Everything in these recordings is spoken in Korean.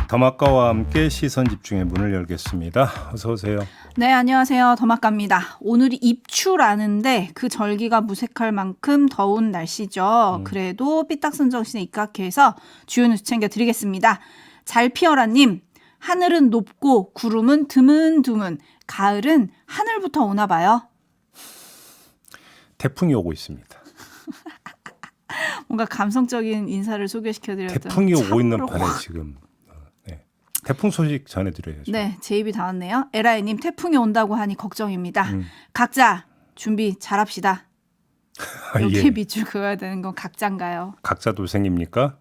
더마카와 함께 시선 집중의 문을 열겠습니다. 어서 오세요. 네, 안녕하세요. 더마카입니다. 오늘이 입추라는데 그 절기가 무색할 만큼 더운 날씨죠. 그래도 삐딱선 정신에 입각해서 주요 뉴스 챙겨드리겠습니다. 잘 피어라님, 하늘은 높고 구름은 드문드문. 가을은 하늘부터 오나 봐요. 태풍이 오고 있습니다. 뭔가 감성적인 인사를 소개시켜드렸던 태풍이 오고 있는 참으로 판에 지금 태풍 소식 전해드려야죠. 네, 제 입이 닿았네요. 에라이님, 태풍이 온다고 하니 걱정입니다. 각자 준비 잘합시다. 여기에 예. 밑줄 그어야 되는 건 각자인가요? 각자 도생입니까?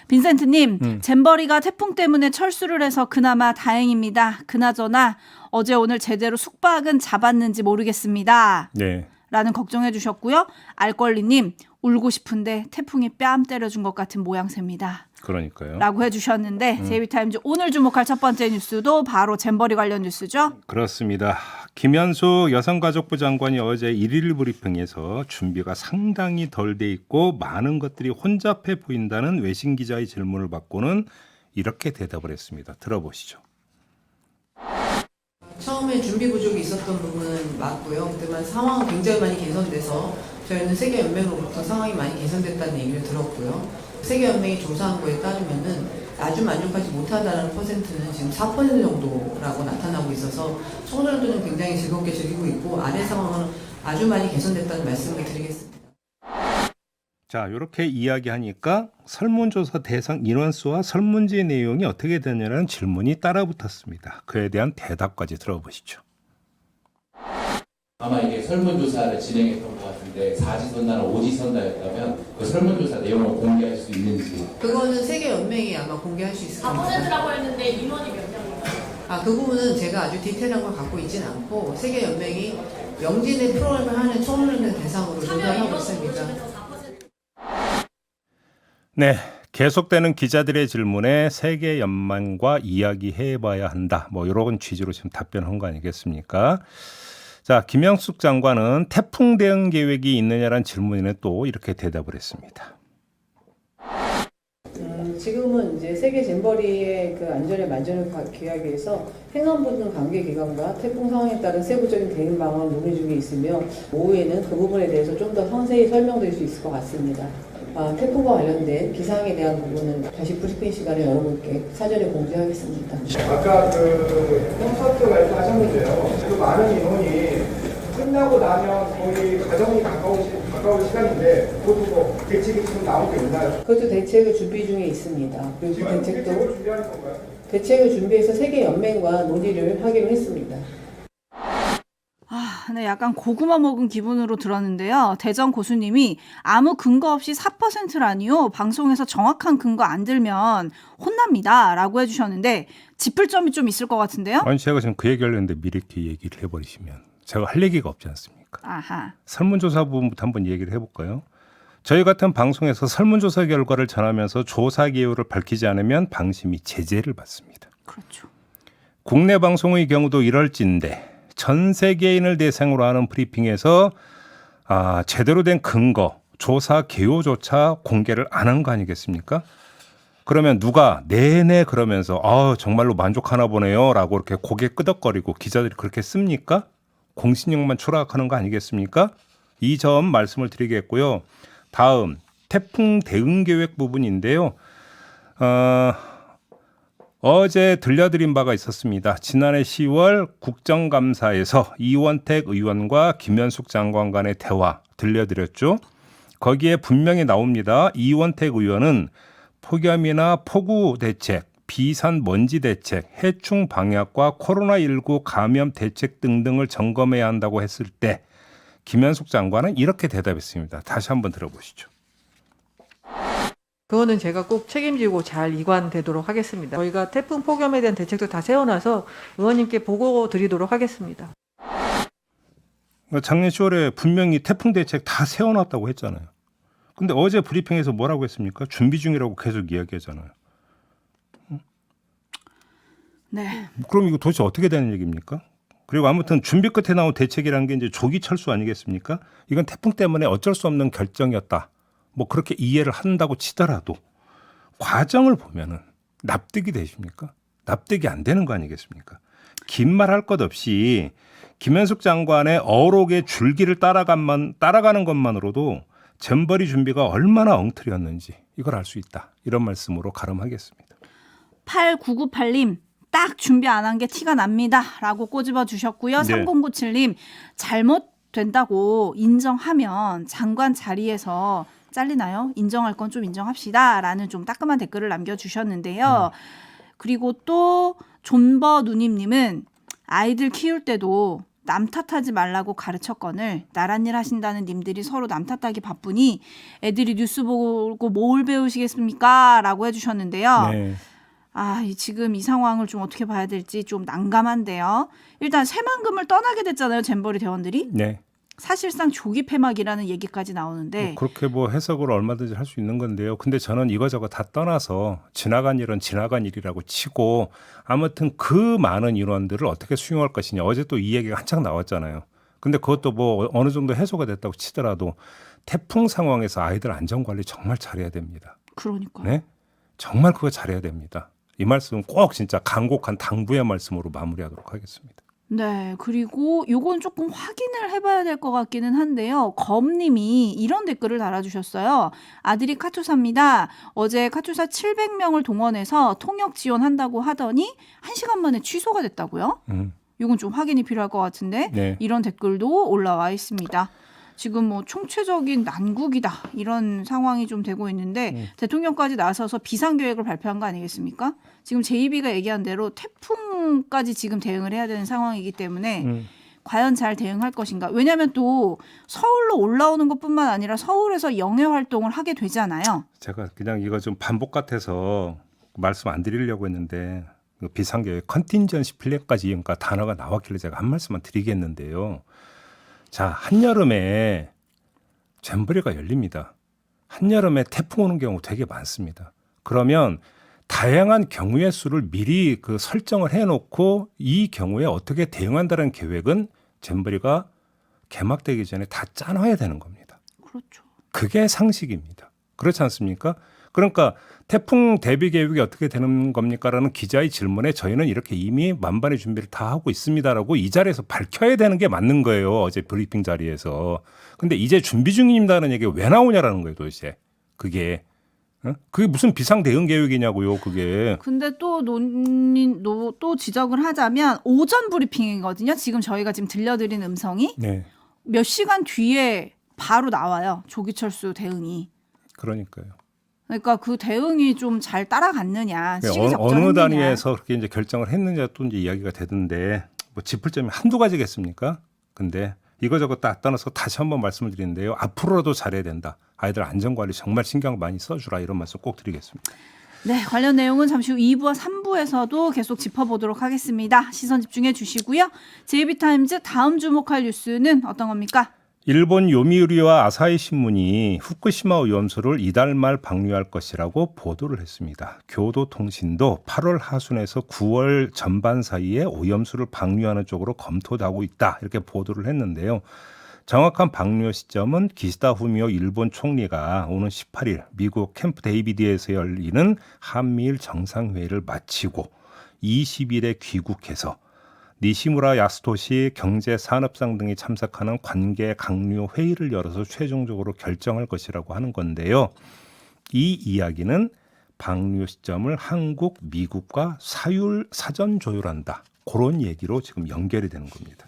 빈센트님, 잼버리가 태풍 때문에 철수를 해서 그나마 다행입니다. 그나저나 어제 오늘 제대로 숙박은 잡았는지 모르겠습니다. 네. 라는 걱정해 주셨고요. 알권리님, 울고 싶은데 태풍이 뺨 때려준 것 같은 모양새입니다. 그러니까요. 라고 해주셨는데 제이비타임즈 오늘 주목할 첫 번째 뉴스도 바로 잼버리 관련 뉴스죠. 그렇습니다. 김현숙 여성가족부 장관이 어제 일일 브리핑에서 준비가 상당히 덜 돼 있고 많은 것들이 혼잡해 보인다는 외신 기자의 질문을 받고는 이렇게 대답을 했습니다. 들어보시죠. 처음에 준비 부족이 있었던 부분은 맞고요. 그때만 상황은 굉장히 많이 개선돼서 저희는 세계연맹으로부터 상황이 많이 개선됐다는 얘기를 들었고요. 세계연맹이 조사한 거에 따르면은 아주 만족하지 못하다는 퍼센트는 지금 4% 정도라고 나타나고 있어서 청소년들은 굉장히 즐겁게 즐기고 있고 아래 상황은 아주 많이 개선됐다는 말씀을 드리겠습니다. 자, 이렇게 이야기하니까 설문조사 대상 인원수와 설문지 내용이 어떻게 되냐는 질문이 따라붙었습니다. 그에 대한 대답까지 들어보시죠. 아마 이게 설문조사를 진행했던 것 같은데 4지선다나 5지선다였다면 그 설문조사 내용을 공개할 수 있는지. 그거는 세계연맹이 아마 공개할 수 있을 겁니다. 4%라고 했는데 인원이 몇 명인가요? 그 부분은 제가 아주 디테일한 걸 갖고 있지는 않고 세계연맹이 영진의 프로그램을 하는 청소년들 대상으로 참여 조사하고 인원 있습니다. 중에서 4%. 네, 계속되는 기자들의 질문에 세계 연맹과 이야기해봐야 한다. 뭐 이런 취지로 지금 답변한 거 아니겠습니까? 자, 김영숙 장관은 태풍 대응 계획이 있느냐라는 질문에 또 이렇게 대답을 했습니다. 지금은 이제 세계 잼버리의 그 안전에 만전을 기하기 위해서 행안부 등 관계기관과 태풍 상황에 따른 세부적인 대응 방안을 논의 중에 있으며 오후에는 그 부분에 대해서 좀 더 상세히 설명드릴 수 있을 것 같습니다. 태풍과 관련된 기상에 대한 부분은 다시 브리핑 시간에 여러분께 사전에 공지하겠습니다. 아까 그 콘서트 말씀하셨는데요. 그 많은 인원이 끝나고 나면 거의 가정이 가까운 시간인데 그것도 뭐 대책이 지금 나오고 있나요? 그것도 대책을 준비 중에 있습니다. 그 지금 대책도 대책을 준비하는 건가요? 대책을 준비해서 세계 연맹과 논의를 하기로 했습니다. 네, 약간 고구마 먹은 기분으로 들었는데요. 대전 고수님이 아무 근거 없이 4%라니요. 방송에서 정확한 근거 안 들면 혼납니다. 라고 해주셨는데 짚을 점이 좀 있을 것 같은데요. 아니, 제가 지금 그 얘기를 했는데 미리 이렇게 얘기를 해버리시면 제가 할 얘기가 없지 않습니까? 아하. 설문조사 부분부터 한번 얘기를 해볼까요? 저희 같은 방송에서 설문조사 결과를 전하면서 조사 개요를 밝히지 않으면 방심이 제재를 받습니다. 그렇죠. 국내 방송의 경우도 이럴진데 전 세계인을 대상으로 하는 브리핑에서 제대로 된 근거, 조사 개요조차 공개를 안 한 거 아니겠습니까? 그러면 누가 내내 그러면서 정말로 만족하나 보네요 라고 이렇게 고개 끄덕거리고 기자들이 그렇게 씁니까? 공신력만 추락하는 거 아니겠습니까? 이 점 말씀을 드리겠고요. 다음 태풍 대응 계획 부분인데요. 어제 들려드린 바가 있었습니다. 지난해 10월 국정감사에서 이원택 의원과 김현숙 장관 간의 대화 들려드렸죠. 거기에 분명히 나옵니다. 이원택 의원은 폭염이나 폭우 대책, 비산 먼지 대책, 해충 방역과 코로나19 감염 대책 등등을 점검해야 한다고 했을 때 김현숙 장관은 이렇게 대답했습니다. 다시 한번 들어보시죠. 그거는 제가 꼭 책임지고 잘 이관되도록 하겠습니다. 저희가 태풍 폭염에 대한 대책도 다 세워놔서 의원님께 보고 드리도록 하겠습니다. 작년 10월에 분명히 태풍 대책 다 세워놨다고 했잖아요. 근데 어제 브리핑에서 뭐라고 했습니까? 준비 중이라고 계속 이야기하잖아요. 네. 그럼 이거 도대체 어떻게 되는 얘기입니까? 그리고 아무튼 준비 끝에 나온 대책이라는 게 이제 조기 철수 아니겠습니까? 이건 태풍 때문에 어쩔 수 없는 결정이었다. 뭐 그렇게 이해를 한다고 치더라도 과정을 보면은 납득이 되십니까? 납득이 안 되는 거 아니겠습니까? 긴 말 할 것 없이 김현숙 장관의 어록의 줄기를 따라가는 것만으로도 잼버리 준비가 얼마나 엉터리였는지 이걸 알 수 있다. 이런 말씀으로 가름하겠습니다. 8998님 딱 준비 안 한 게 티가 납니다. 라고 꼬집어 주셨고요. 네. 3097님 잘못된다고 인정하면 장관 자리에서 잘리나요? 인정할 건 좀 인정합시다. 라는 좀 따끔한 댓글을 남겨주셨는데요. 그리고 또 존버 누님님은 아이들 키울 때도 남 탓하지 말라고 가르쳤거늘 나란 일 하신다는 님들이 서로 남 탓하기 바쁘니 애들이 뉴스 보고 뭘 배우시겠습니까? 라고 해주셨는데요. 네. 지금 이 상황을 좀 어떻게 봐야 될지 좀 난감한데요. 일단 새만금을 떠나게 됐잖아요. 잼버리 대원들이. 네. 사실상 조기 폐막이라는 얘기까지 나오는데 그렇게 뭐 해석을 얼마든지 할 수 있는 건데요. 근데 저는 이거저거 다 떠나서 지나간 일은 지나간 일이라고 치고 아무튼 그 많은 인원들을 어떻게 수용할 것이냐. 어제 또 이 얘기가 한창 나왔잖아요. 근데 그것도 뭐 어느 정도 해소가 됐다고 치더라도 태풍 상황에서 아이들 안전관리 정말 잘해야 됩니다. 그러니까요. 네? 정말 그거 잘해야 됩니다. 이 말씀은 꼭 진짜 간곡한 당부의 말씀으로 마무리하도록 하겠습니다. 네, 그리고 요건 조금 확인을 해봐야 될 것 같기는 한데요. 검님이 이런 댓글을 달아주셨어요. 아들이 카투사입니다. 어제 카투사 700명을 동원해서 통역 지원한다고 하더니 1시간 만에 취소가 됐다고요? 요건 좀 확인이 필요할 것 같은데 네. 이런 댓글도 올라와 있습니다. 지금 뭐 총체적인 난국이다 이런 상황이 좀 되고 있는데 대통령까지 나서서 비상계획을 발표한 거 아니겠습니까? 지금 JB가 얘기한 대로 태풍까지 지금 대응을 해야 되는 상황이기 때문에 과연 잘 대응할 것인가? 왜냐하면 또 서울로 올라오는 것뿐만 아니라 서울에서 영해 활동을 하게 되잖아요. 제가 그냥 이거 좀 반복 같아서 말씀 안 드리려고 했는데 비상계획 컨틴전시 플랜까지 그러니까 단어가 나왔길래 제가 한 말씀만 드리겠는데요. 자, 한여름에 잼버리가 열립니다. 한여름에 태풍 오는 경우 되게 많습니다. 그러면 다양한 경우의 수를 미리 그 설정을 해놓고 이 경우에 어떻게 대응한다는 계획은 잼버리가 개막되기 전에 다 짜놔야 되는 겁니다. 그렇죠. 그게 상식입니다. 그렇지 않습니까? 그러니까 태풍 대비 계획이 어떻게 되는 겁니까라는 기자의 질문에 저희는 이렇게 이미 만반의 준비를 다 하고 있습니다라고 이 자리에서 밝혀야 되는 게 맞는 거예요. 어제 브리핑 자리에서. 근데 이제 준비 중입니다라는 얘기가 왜 나오냐라는 거예요, 도대체. 그게. 그게 무슨 비상 대응 계획이냐고요, 그게. 근데 또 또 지적을 하자면 오전 브리핑이거든요. 지금 저희가 지금 들려드린 음성이 네. 몇 시간 뒤에 바로 나와요. 조기철수 대응이. 그러니까요. 그러니까 그 대응이 좀 잘 따라갔느냐, 시기 어느 적절했느냐. 단위에서 그렇게 이제 결정을 했느냐 또 이제 이야기가 되던데 뭐 짚을 점이 한두 가지겠습니까? 근데 이거저거 다 떠나서 다시 한번 말씀을 드리는데요. 앞으로라도 잘해야 된다. 아이들 안전관리 정말 신경 많이 써주라 이런 말씀 꼭 드리겠습니다. 네, 관련 내용은 잠시 후 2부와 3부에서도 계속 짚어보도록 하겠습니다. 시선 집중해 주시고요. JB타임즈 다음 주목할 뉴스는 어떤 겁니까? 일본 요미우리와 아사히 신문이 후쿠시마 오염수를 이달 말 방류할 것이라고 보도를 했습니다. 교도통신도 8월 하순에서 9월 전반 사이에 오염수를 방류하는 쪽으로 검토도 하고 있다. 이렇게 보도를 했는데요. 정확한 방류 시점은 기시다 후미오 일본 총리가 오는 18일 미국 캠프 데이비드에서 열리는 한미일 정상회의를 마치고 20일에 귀국해서 니시무라 야스토시 경제산업상 등이 참석하는 관계 강요 회의를 열어서 최종적으로 결정할 것이라고 하는 건데요. 이 이야기는 방류 시점을 한국, 미국과 사전 조율한다. 그런 얘기로 지금 연결이 되는 겁니다.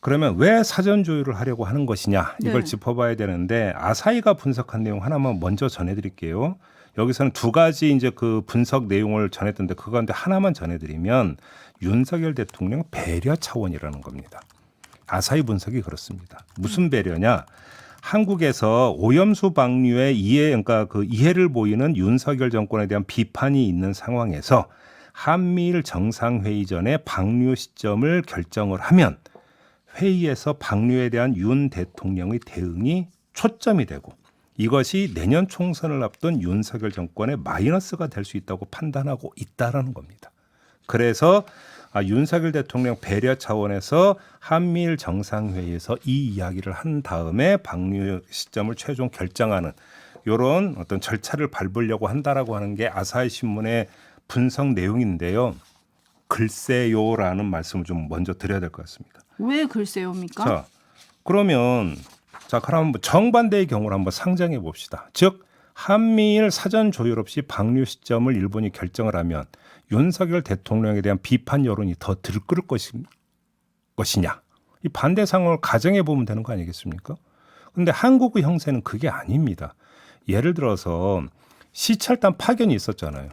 그러면 왜 사전 조율을 하려고 하는 것이냐 이걸 네. 짚어봐야 되는데 아사히가 분석한 내용 하나만 먼저 전해드릴게요. 여기서는 두 가지 이제 그 분석 내용을 전했던데 그 가운데 하나만 전해드리면 윤석열 대통령 배려 차원이라는 겁니다. 아사히 분석이 그렇습니다. 무슨 배려냐? 한국에서 오염수 방류에 그러니까 그 이해를 보이는 윤석열 정권에 대한 비판이 있는 상황에서 한미일 정상회의 전에 방류 시점을 결정을 하면 회의에서 방류에 대한 윤 대통령의 대응이 초점이 되고 이것이 내년 총선을 앞둔 윤석열 정권의 마이너스가 될 수 있다고 판단하고 있다라는 겁니다. 그래서 윤석열 대통령 배려 차원에서 한미일 정상회의에서 이 이야기를 한 다음에 방류 시점을 최종 결정하는 이런 어떤 절차를 밟으려고 한다라고 하는 게 아사히 신문의 분석 내용인데요. 글쎄요라는 말씀을 좀 먼저 드려야 될 것 같습니다. 왜 글쎄요입니까? 자, 그러면 그럼 정반대의 경우를 한번 상정해 봅시다. 즉 한미일 사전 조율 없이 방류 시점을 일본이 결정을 하면 윤석열 대통령에 대한 비판 여론이 더 들끓을 것이냐. 이 반대 상황을 가정해 보면 되는 거 아니겠습니까? 그런데 한국의 형세는 그게 아닙니다. 예를 들어서 시찰단 파견이 있었잖아요.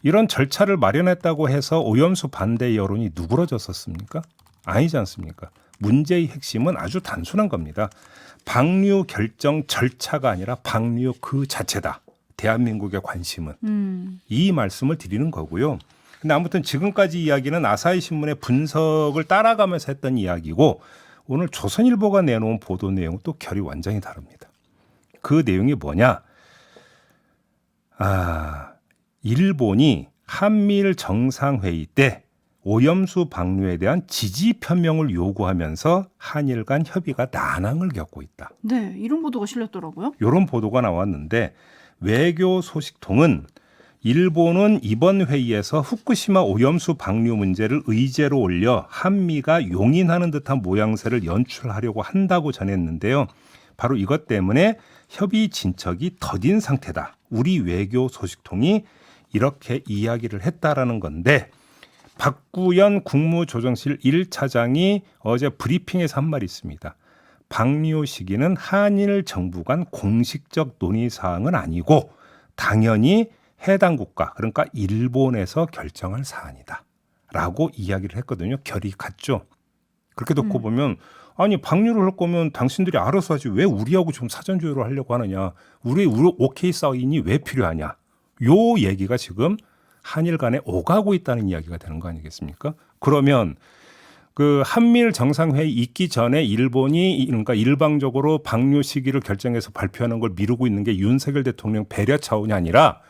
이런 절차를 마련했다고 해서 오염수 반대 여론이 누그러졌었습니까? 아니지 않습니까? 문제의 핵심은 아주 단순한 겁니다. 방류 결정 절차가 아니라 방류 그 자체다. 대한민국의 관심은. 이 말씀을 드리는 거고요. 근데 아무튼 지금까지 이야기는 아사히 신문의 분석을 따라가면서 했던 이야기고 오늘 조선일보가 내놓은 보도 내용은 또 결이 완전히 다릅니다. 그 내용이 뭐냐? 일본이 한미일 정상회의 때 오염수 방류에 대한 지지 표명을 요구하면서 한일 간 협의가 난항을 겪고 있다. 네, 이런 보도가 실렸더라고요. 이런 보도가 나왔는데 외교 소식통은 일본은 이번 회의에서 후쿠시마 오염수 방류 문제를 의제로 올려 한미가 용인하는 듯한 모양새를 연출하려고 한다고 전했는데요. 바로 이것 때문에 협의 진척이 더딘 상태다. 우리 외교 소식통이 이렇게 이야기를 했다라는 건데 박구연 국무조정실 1차장이 어제 브리핑에서 한 말이 있습니다. 방류 시기는 한일 정부 간 공식적 논의 사항은 아니고 당연히 해당 국가 그러니까 일본에서 결정할 사안이다 라고 이야기를 했거든요. 결이 같죠. 그렇게 놓고 보면 아니 방류를 할 거면 당신들이 알아서 하지 왜 우리하고 좀 사전 조율을 하려고 하느냐. 우리 오케이 사인이 왜 필요하냐. 요 얘기가 지금 한일 간에 오가고 있다는 이야기가 되는 거 아니겠습니까? 그러면 그 한미일 정상회의 있기 전에 일본이 그러니까 일방적으로 방류 시기를 결정해서 발표하는 걸 미루고 있는 게 윤석열 대통령 배려 차원이 아니라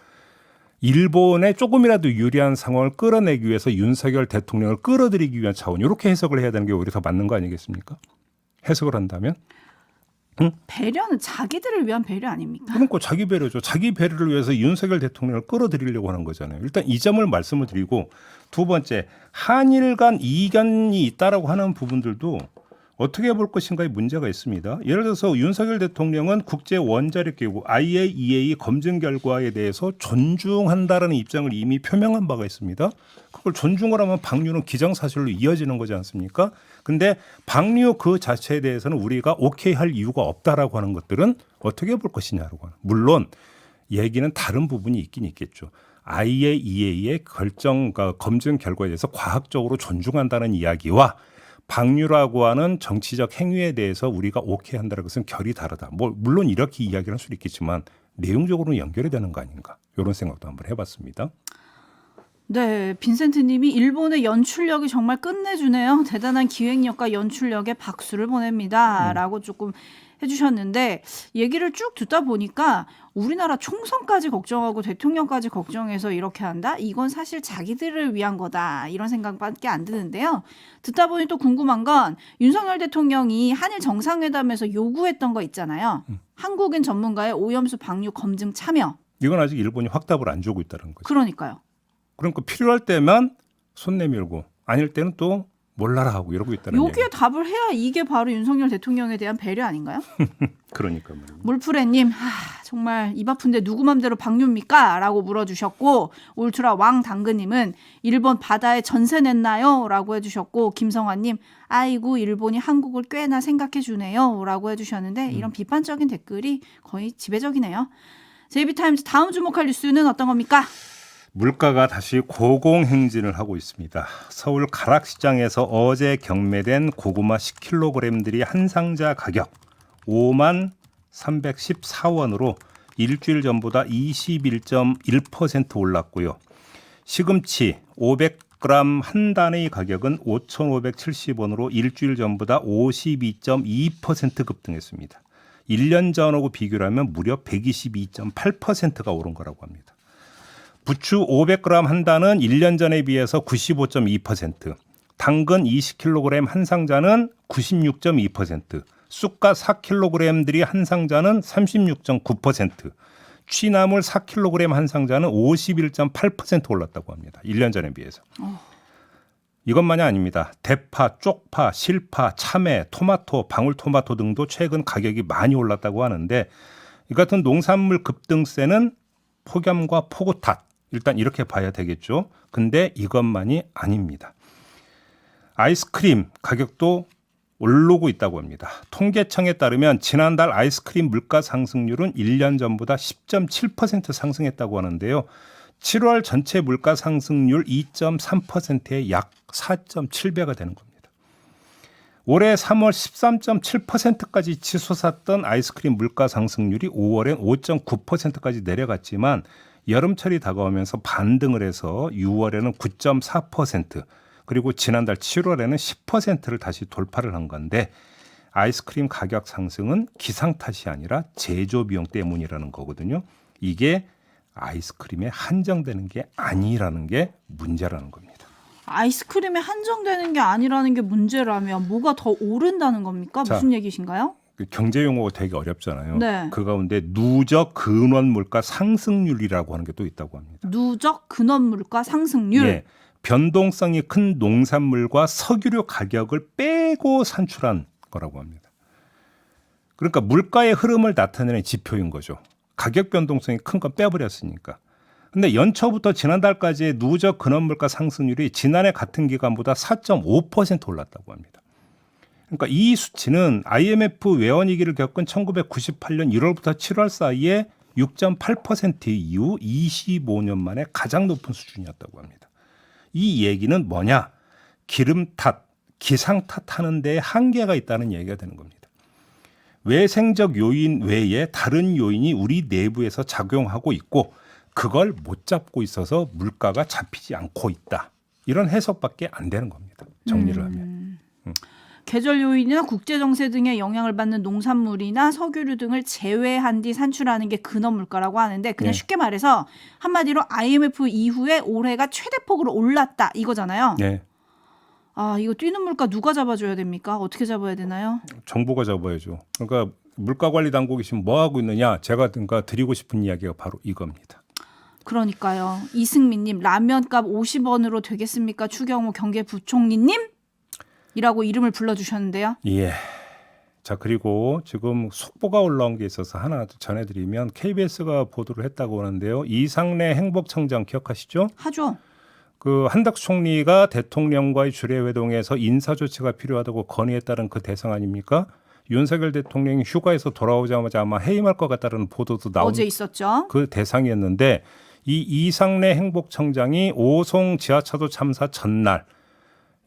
일본에 조금이라도 유리한 상황을 끌어내기 위해서 윤석열 대통령을 끌어들이기 위한 차원 이렇게 해석을 해야 되는 게 오히려 더 맞는 거 아니겠습니까? 해석을 한다면? 배려는 자기들을 위한 배려 아닙니까? 그러니까 자기 배려죠. 자기 배려를 위해서 윤석열 대통령을 끌어들이려고 하는 거잖아요. 일단 이 점을 말씀을 드리고 두 번째 한일 간 이견이 있다라고 하는 부분들도 어떻게 볼 것인가에 문제가 있습니다. 예를 들어서 윤석열 대통령은 국제 원자력 기구 IAEA 검증 결과에 대해서 존중한다라는 입장을 이미 표명한 바가 있습니다. 그걸 존중을 하면 방류는 기정사실로 이어지는 거지 않습니까? 근데 방류 그 자체에 대해서는 우리가 오케이 할 이유가 없다라고 하는 것들은 어떻게 볼 것이냐라고 하는. 물론 얘기는 다른 부분이 있긴 있겠죠. IAEA의 검증 결과에 대해서 과학적으로 존중한다는 이야기와 방류라고 하는 정치적 행위에 대해서 우리가 오케이 한다는 것은 결이 다르다. 물론 이렇게 이야기를 할 수도 있겠지만 내용적으로는 연결이 되는 거 아닌가. 이런 생각도 한번 해봤습니다. 네, 빈센트님이 일본의 연출력이 정말 끝내주네요. 대단한 기획력과 연출력에 박수를 보냅니다. 라고 조금 해주셨는데 얘기를 쭉 듣다 보니까 우리나라 총선까지 걱정하고 대통령까지 걱정해서 이렇게 한다? 이건 사실 자기들을 위한 거다. 이런 생각밖에 안 드는데요. 듣다 보니 또 궁금한 건 윤석열 대통령이 한일 정상회담에서 요구했던 거 있잖아요. 한국인 전문가의 오염수 방류 검증 참여. 이건 아직 일본이 확답을 안 주고 있다는 거죠. 그러니까요. 그러니까 필요할 때만 손 내밀고 아닐 때는 또 몰라라 하고 이러고 있다는 여기에 얘기. 답을 해야 이게 바로 윤석열 대통령에 대한 배려 아닌가요? 그러니까 말입니다. 물프레님 정말 입 아픈데 누구 맘대로 방류입니까? 라고 물어주셨고 울트라 왕당근님은 일본 바다에 전세 냈나요? 라고 해주셨고 김성환님 아이고 일본이 한국을 꽤나 생각해주네요 라고 해주셨는데 이런 비판적인 댓글이 거의 지배적이네요. 제이비타임즈 다음 주목할 뉴스는 어떤 겁니까? 물가가 다시 고공행진을 하고 있습니다. 서울 가락시장에서 어제 경매된 고구마 10kg들이 한 상자 가격 5만 314원으로 일주일 전보다 21.1% 올랐고요. 시금치 500g 한 단의 가격은 5,570원으로 일주일 전보다 52.2% 급등했습니다. 1년 전하고 비교를 하면 무려 122.8%가 오른 거라고 합니다. 부추 500g 한 단은 1년 전에 비해서 95.2%, 당근 20kg 한 상자는 96.2%, 쑥갓 4kg들이 한 상자는 36.9%, 취나물 4kg 한 상자는 51.8% 올랐다고 합니다. 1년 전에 비해서. 이것만이 아닙니다. 대파, 쪽파, 실파, 참외, 토마토, 방울토마토 등도 최근 가격이 많이 올랐다고 하는데 이 같은 농산물 급등세는 폭염과 폭우 탓. 일단 이렇게 봐야 되겠죠. 근데 이것만이 아닙니다. 아이스크림 가격도 오르고 있다고 합니다. 통계청에 따르면 지난달 아이스크림 물가 상승률은 1년 전보다 10.7% 상승했다고 하는데요. 7월 전체 물가 상승률 2.3%의 약 4.7배가 되는 겁니다. 올해 3월 13.7%까지 치솟았던 아이스크림 물가 상승률이 5월엔 5.9%까지 내려갔지만 여름철이 다가오면서 반등을 해서 6월에는 9.4%, 그리고 지난달 7월에는 10%를 다시 돌파를 한 건데 아이스크림 가격 상승은 기상 탓이 아니라 제조 비용 때문이라는 거거든요. 이게 아이스크림에 한정되는 게 아니라는 게 문제라는 겁니다. 아이스크림에 한정되는 게 아니라는 게 문제라면 뭐가 더 오른다는 겁니까? 자, 무슨 얘기신가요? 경제 용어가 되게 어렵잖아요. 네. 그 가운데 누적 근원 물가 상승률이라고 하는 게 또 있다고 합니다. 누적 근원 물가 상승률. 예, 변동성이 큰 농산물과 석유류 가격을 빼고 산출한 거라고 합니다. 그러니까 물가의 흐름을 나타내는 지표인 거죠. 가격 변동성이 큰 건 빼버렸으니까. 근데 연초부터 지난달까지의 누적 근원 물가 상승률이 지난해 같은 기간보다 4.5% 올랐다고 합니다. 그러니까 이 수치는 IMF 외환위기를 겪은 1998년 1월부터 7월 사이에 6.8% 이후 25년 만에 가장 높은 수준이었다고 합니다. 이 얘기는 뭐냐? 기름 탓, 기상 탓하는 데에 한계가 있다는 얘기가 되는 겁니다. 외생적 요인 외에 다른 요인이 우리 내부에서 작용하고 있고 그걸 못 잡고 있어서 물가가 잡히지 않고 있다. 이런 해석밖에 안 되는 겁니다. 정리를 하면. 계절 요인이나 국제 정세 등의 영향을 받는 농산물이나 석유류 등을 제외한 뒤 산출하는 게 근원 물가라고 하는데 그냥 네. 쉽게 말해서 한마디로 IMF 이후에 올해가 최대폭으로 올랐다 이거잖아요. 네. 아, 이거 뛰는 물가 누가 잡아줘야 됩니까? 어떻게 잡아야 되나요? 정부가 잡아야죠. 그러니까 물가관리 당국이 지금 뭐 하고 있느냐? 제가 드리고 싶은 이야기가 바로 이겁니다. 그러니까요. 이승민님 라면값 50원으로 되겠습니까? 추경호 경제부총리님? 이라고 이름을 불러주셨는데요. 예. 자, 그리고 지금 속보가 올라온 게 있어서 하나 전해드리면 KBS가 보도를 했다고 하는데요. 이상래 행복청장 기억하시죠? 하죠. 그 한덕수 총리가 대통령과의 주례회동에서 인사조치가 필요하다고 건의했다는 그 대상 아닙니까? 윤석열 대통령이 휴가에서 돌아오자마자 아마 해임할 것 같다는 보도도 나온 어제 있었죠. 그 대상이었는데 이 이상래 행복청장이 오송 지하차도 참사 전날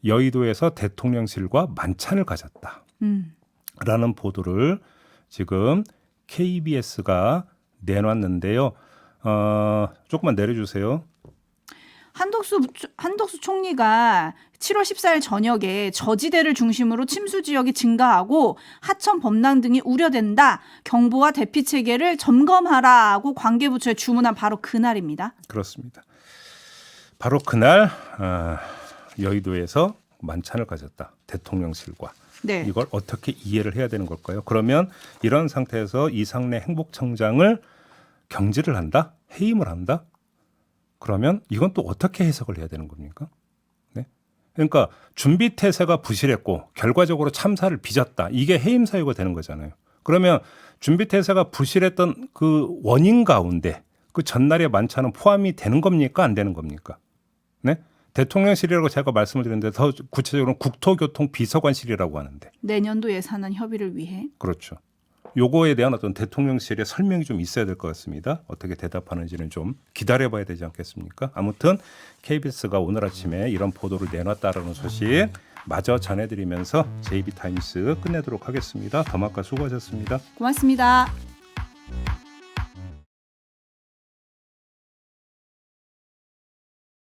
여의도에서 대통령실과 만찬을 가졌다. 라는 보도를 지금 KBS가 내놨는데요. 조금만 내려주세요. 한덕수 총리가 7월 14일 저녁에 저지대를 중심으로 침수 지역이 증가하고 하천 범람 등이 우려된다. 경보와 대피 체계를 점검하라고 관계부처에 주문한 바로 그날입니다. 그렇습니다. 바로 그날 여의도에서 만찬을 가졌다. 대통령실과. 네. 이걸 어떻게 이해를 해야 되는 걸까요? 그러면 이런 상태에서 이상래 행복청장을 경질을 한다? 해임을 한다? 그러면 이건 또 어떻게 해석을 해야 되는 겁니까? 네? 그러니까 준비 태세가 부실했고 결과적으로 참사를 빚었다. 이게 해임 사유가 되는 거잖아요. 그러면 준비 태세가 부실했던 그 원인 가운데 그 전날의 만찬은 포함이 되는 겁니까? 안 되는 겁니까? 네? 대통령실이라고 제가 말씀을 드렸는데 더 구체적으로는 국토교통비서관실이라고 하는데. 내년도 예산안 협의를 위해. 그렇죠. 요거에 대한 어떤 대통령실의 설명이 좀 있어야 될 것 같습니다. 어떻게 대답하는지는 좀 기다려봐야 되지 않겠습니까? 아무튼 KBS가 오늘 아침에 이런 보도를 내놨다라는 소식 마저 전해드리면서 JB타임스 끝내도록 하겠습니다. 더마카 수고하셨습니다. 고맙습니다.